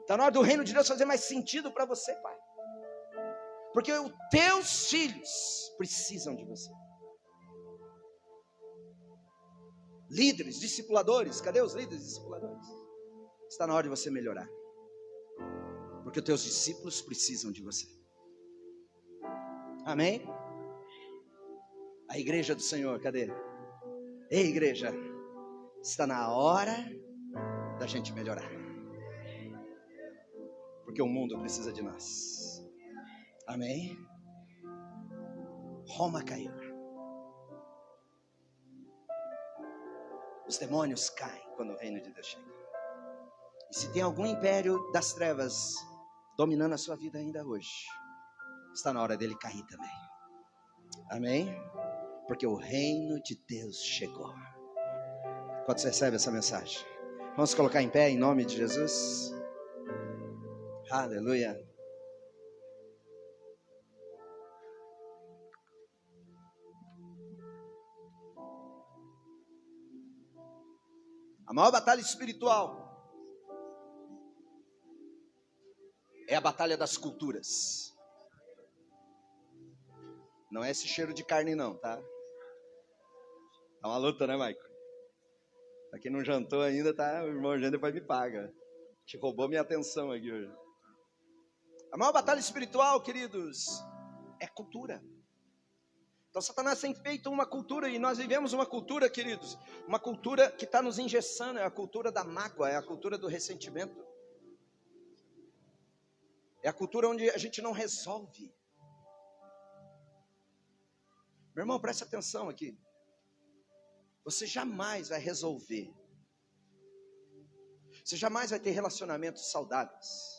Está na hora do reino de Deus fazer mais sentido para você, pai. Porque os teus filhos precisam de você. Líderes, discipuladores, cadê os líderes discipuladores? Está na hora de você melhorar. Porque os teus discípulos precisam de você. Amém? A igreja do Senhor, cadê? Ei, igreja, está na hora da gente melhorar. Porque o mundo precisa de nós. Amém? Roma caiu. Os demônios caem quando o reino de Deus chega. E se tem algum império das trevas dominando a sua vida ainda hoje, está na hora dele cair também. Amém? Porque o reino de Deus chegou. Quando você recebe essa mensagem, vamos colocar em pé em nome de Jesus. Aleluia. A maior batalha espiritual é a batalha das culturas. Não é esse cheiro de carne não, tá? Tá uma luta, né, Maico? Pra quem não jantou ainda, tá? O irmão Jean depois me paga. Te roubou minha atenção aqui hoje. A maior batalha espiritual, queridos, é cultura. Então Satanás tem feito uma cultura, e nós vivemos uma cultura, queridos, uma cultura que está nos engessando, é a cultura da mágoa, é a cultura do ressentimento. É a cultura onde a gente não resolve. Meu irmão, preste atenção aqui. Você jamais vai resolver. Você jamais vai ter relacionamentos saudáveis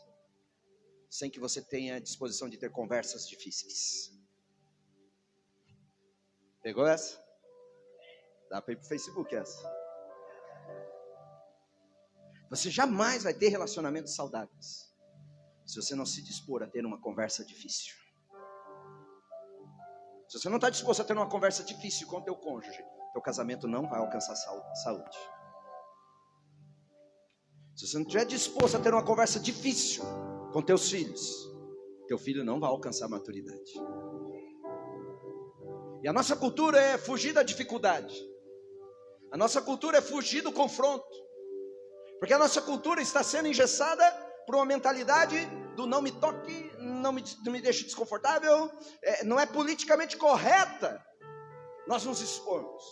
sem que você tenha a disposição de ter conversas difíceis. Pegou essa? Dá para ir para o Facebook essa. Você jamais vai ter relacionamentos saudáveis se você não se dispor a ter uma conversa difícil. Se você não está disposto a ter uma conversa difícil com o teu cônjuge, teu casamento não vai alcançar saúde. Se você não estiver disposto a ter uma conversa difícil com teus filhos, teu filho não vai alcançar maturidade. E a nossa cultura é fugir da dificuldade. A nossa cultura é fugir do confronto. Porque a nossa cultura está sendo engessada por uma mentalidade do não me toque, não me deixe desconfortável, não é politicamente correta nós nos expormos.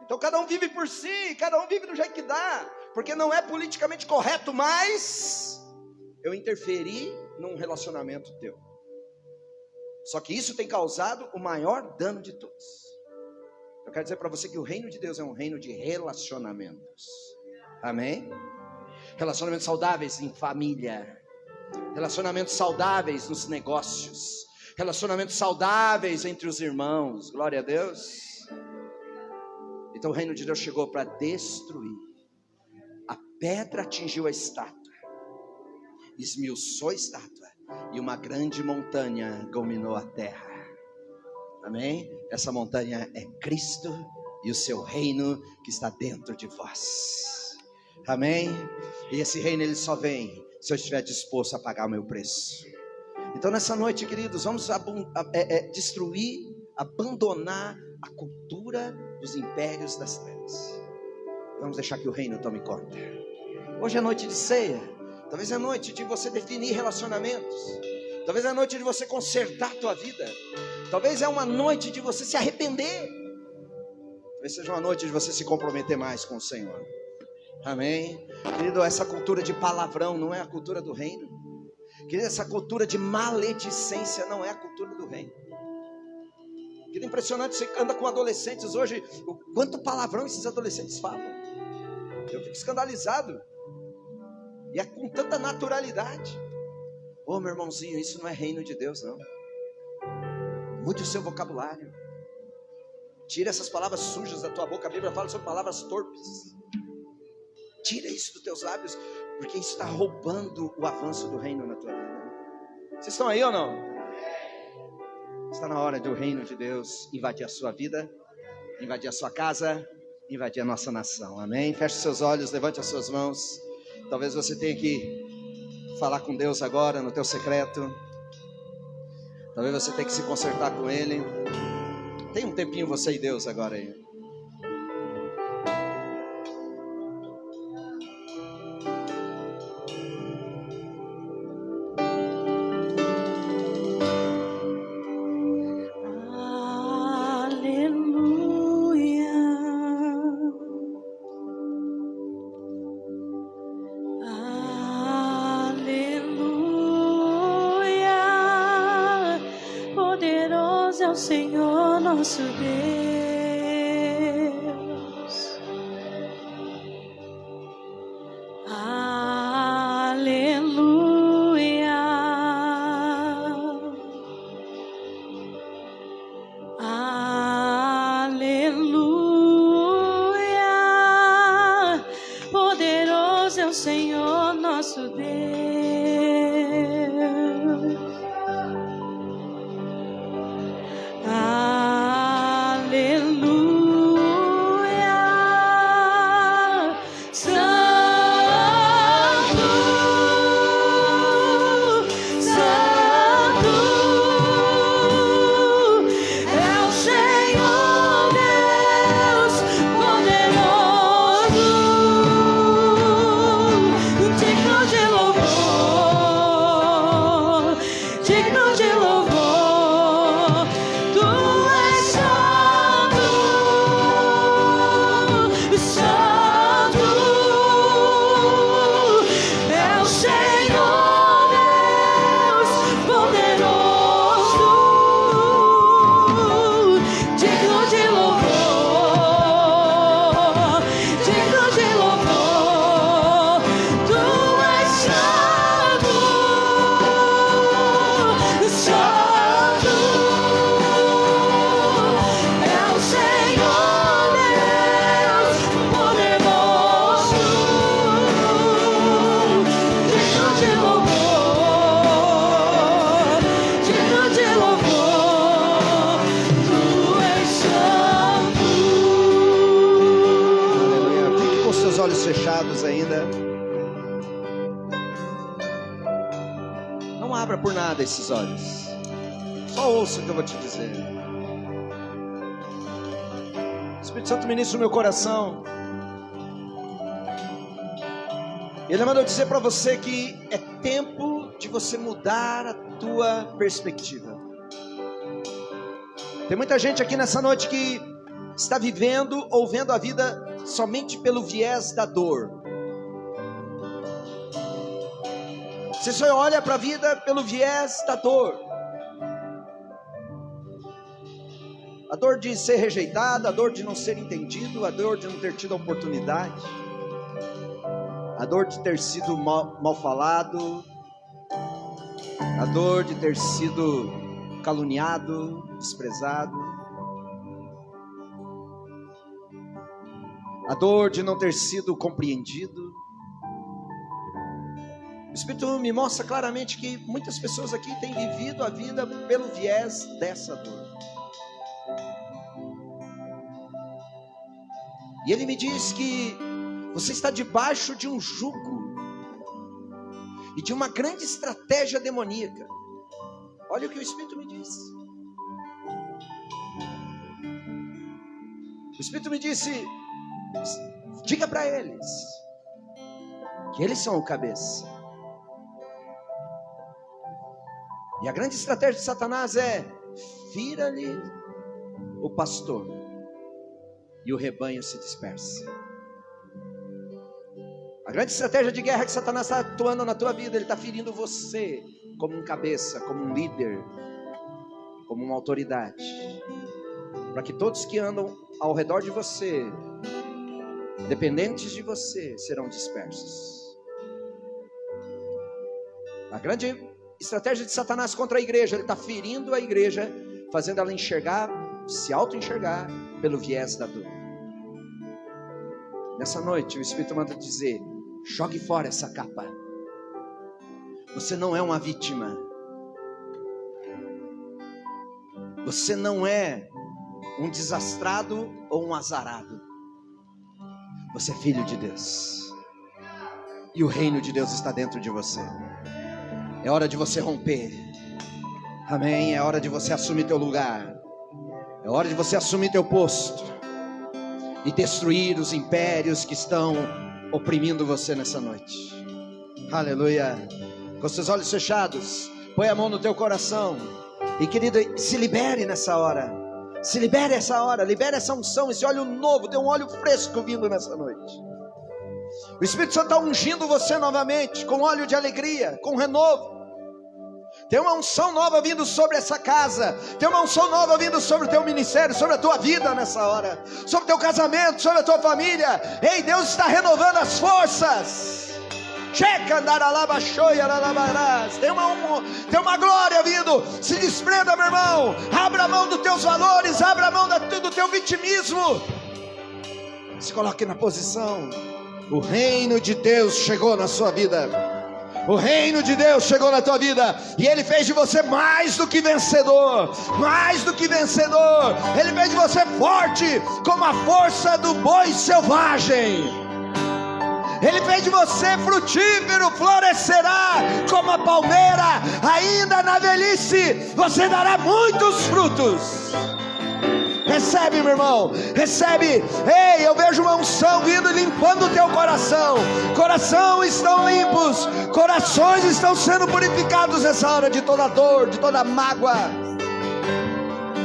Então cada um vive por si, cada um vive do jeito que dá, porque não é politicamente correto, mas eu interferi num relacionamento teu. Só que isso tem causado o maior dano de todos. Eu quero dizer para você que o reino de Deus é um reino de relacionamentos. Amém? Relacionamentos saudáveis em família, relacionamentos saudáveis nos negócios, relacionamentos saudáveis entre os irmãos. Glória a Deus. Então o reino de Deus chegou para destruir. A pedra atingiu a estátua, esmiuçou a estátua, e uma grande montanha dominou a terra. Amém? Essa montanha é Cristo e o seu reino que está dentro de vós. Amém? E esse reino ele só vem se eu estiver disposto a pagar o meu preço. Então nessa noite, queridos, vamos destruir, abandonar a cultura dos impérios das trevas. Vamos deixar que o reino tome conta. Hoje é noite de ceia. Talvez é noite de você definir relacionamentos. Talvez é noite de você consertar a tua vida. Talvez é uma noite de você se arrepender. Talvez seja uma noite de você se comprometer mais com o Senhor. Amém? Querido, essa cultura de palavrão não é a cultura do reino. Querido, essa cultura de maledicência não é a cultura do reino. Querido, impressionante, você anda com adolescentes hoje, o quanto palavrão esses adolescentes falam. Eu fico escandalizado. E é com tanta naturalidade. Ô meu irmãozinho, isso não é reino de Deus não. Mude o seu vocabulário. Tira essas palavras sujas da tua boca. A Bíblia fala sobre palavras torpes. Tira isso dos teus lábios, porque isso está roubando o avanço do reino na tua vida. Vocês estão aí ou não? Está na hora do reino de Deus invadir a sua vida, invadir a sua casa, invadir a nossa nação. Amém? Feche seus olhos, levante as suas mãos. Talvez você tenha que falar com Deus agora no teu secreto. Talvez você tenha que se consertar com Ele. Tem um tempinho você e Deus agora aí. Senhor nosso Deus, aleluia, aleluia, poderoso é o Senhor nosso Deus. Fechados ainda. Não abra por nada esses olhos. Só ouça o que eu vou te dizer. O Espírito Santo ministra o meu coração. Ele mandou dizer para você que é tempo de você mudar a tua perspectiva. Tem muita gente aqui nessa noite que está vivendo ou vendo a vida somente pelo viés da dor. Você só olha para a vida pelo viés da dor. A dor de ser rejeitado, a dor de não ser entendido, a dor de não ter tido a oportunidade, a dor de ter sido mal falado, a dor de ter sido caluniado, desprezado, a dor de não ter sido compreendido. O Espírito me mostra claramente que muitas pessoas aqui têm vivido a vida pelo viés dessa dor. E Ele me diz que você está debaixo de um jugo e de uma grande estratégia demoníaca. Olha o que o Espírito me diz. O Espírito me disse: diga para eles que eles são o cabeça. E a grande estratégia de Satanás é: vira-lhe o pastor e o rebanho se dispersa. A grande estratégia de guerra que Satanás está atuando na tua vida, ele está ferindo você como um cabeça, como um líder, como uma autoridade, para que todos que andam ao redor de você, dependentes de você, serão dispersos. A grande estratégia de Satanás contra a igreja, ele está ferindo a igreja, fazendo ela enxergar, se auto-enxergar pelo viés da dor. Nessa noite o Espírito manda dizer: jogue fora essa capa. Você não é uma vítima. Você não é um desastrado ou um azarado. Você é filho de Deus. E o reino de Deus está dentro de você. É hora de você romper. Amém. É hora de você assumir teu lugar. É hora de você assumir teu posto e destruir os impérios que estão oprimindo você nessa noite. Aleluia. Com seus olhos fechados, põe a mão no teu coração. E querido, se libere nessa hora. Se libere essa hora, libere essa unção, esse óleo novo. Tem um óleo fresco vindo nessa noite. O Espírito Santo está ungindo você novamente, com óleo de alegria, com renovo. Tem uma unção nova vindo sobre essa casa. Tem uma unção nova vindo sobre o teu ministério, sobre a tua vida nessa hora, sobre o teu casamento, sobre a tua família. Ei, Deus está renovando as forças. Tem uma glória vindo. Se desprenda, meu irmão. Abra a mão dos teus valores, abra a mão do teu vitimismo. Se coloque na posição. O reino de Deus chegou na sua vida. O reino de Deus chegou na tua vida. E Ele fez de você mais do que vencedor. Mais do que vencedor. Ele fez de você forte, como a força do boi selvagem. Ele fez de você frutífero, florescerá como a palmeira. Ainda na velhice você dará muitos frutos. Recebe, meu irmão, recebe. Ei, eu vejo uma unção vindo, limpando o teu coração. Corações estão limpos, corações estão sendo purificados nessa hora de toda dor, de toda mágoa,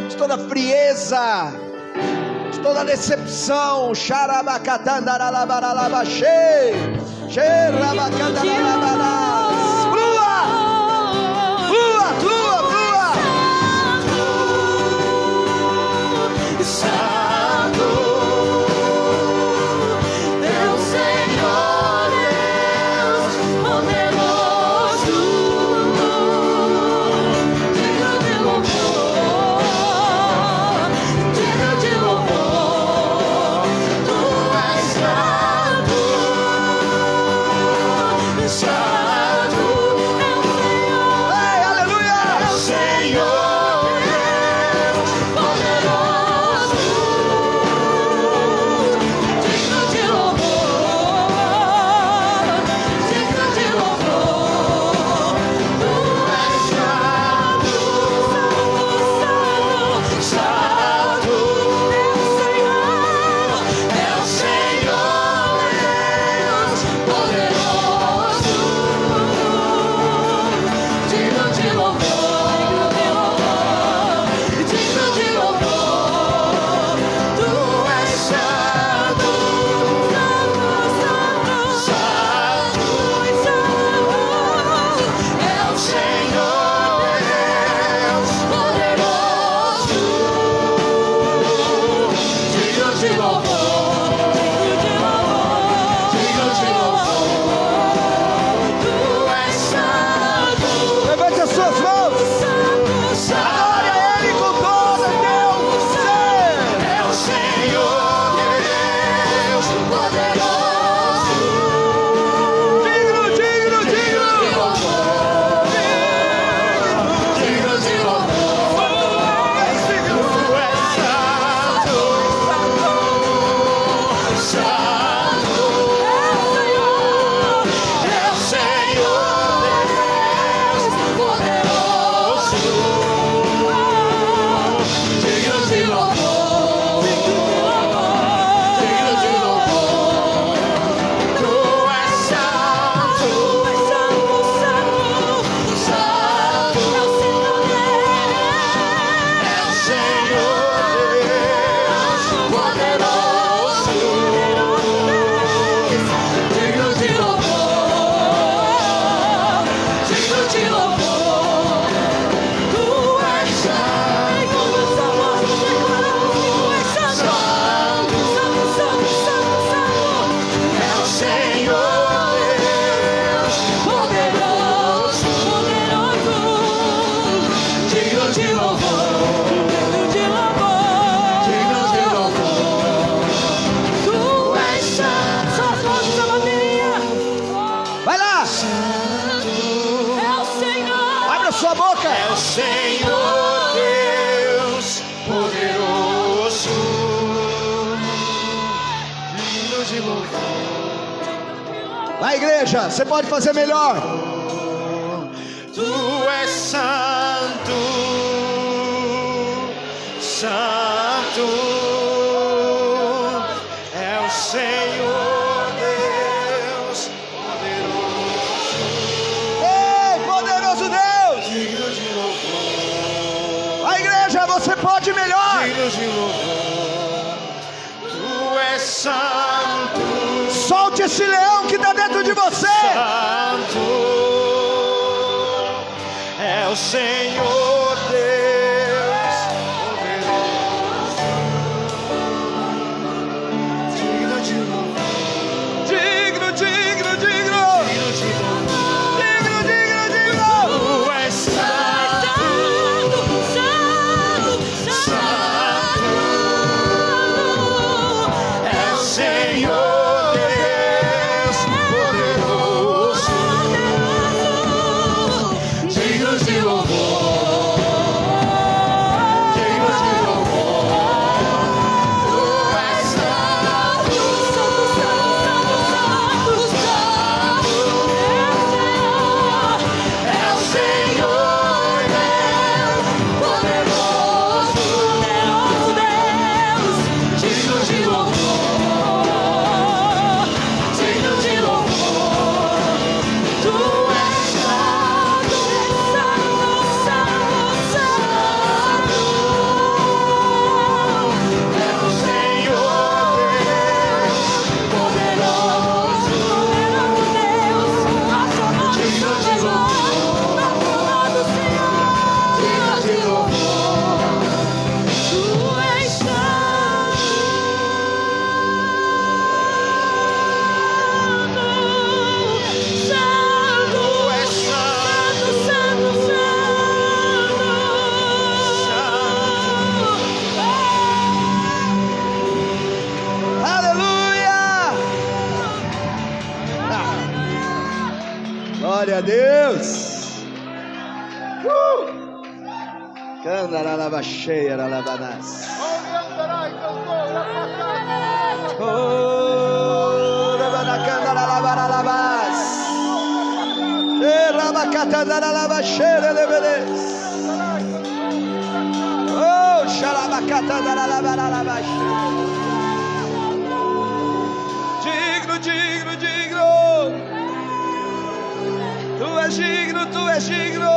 de toda frieza, de toda decepção. Na igreja, você pode fazer melhor. Tu és santo, santo é o Senhor Deus poderoso. Ei, poderoso Deus! Digno de louvor, A igreja, você pode melhor. digno de louvor. Tu és santo, Solte esse leão que está dentro de você. santo é o Senhor Deus poderoso. Digno de louvor, Digno, digno, digno. digno de louvor. Digno, digno, digno. Tu és santo, é o Senhor Deus poderoso. Digno de louvor, digno de louvor. Tu és santo, é o Senhor Deus poderoso. Digno de louvor, digno de louvor. Tu és santo, é o Senhor Deus poderoso. Digno de louvor, digno de louvor. Tu és Tu és santo, Aleluia! Glória a Deus! Candaralabaxeia, ralabanás. Oh, rabanacandaralabaralabás. Rabacatandaralabaxeira, lebedes. Oh, xarabacatandaralabaralabaxeira. Digno, digno, digno. Tu és digno, tu és digno.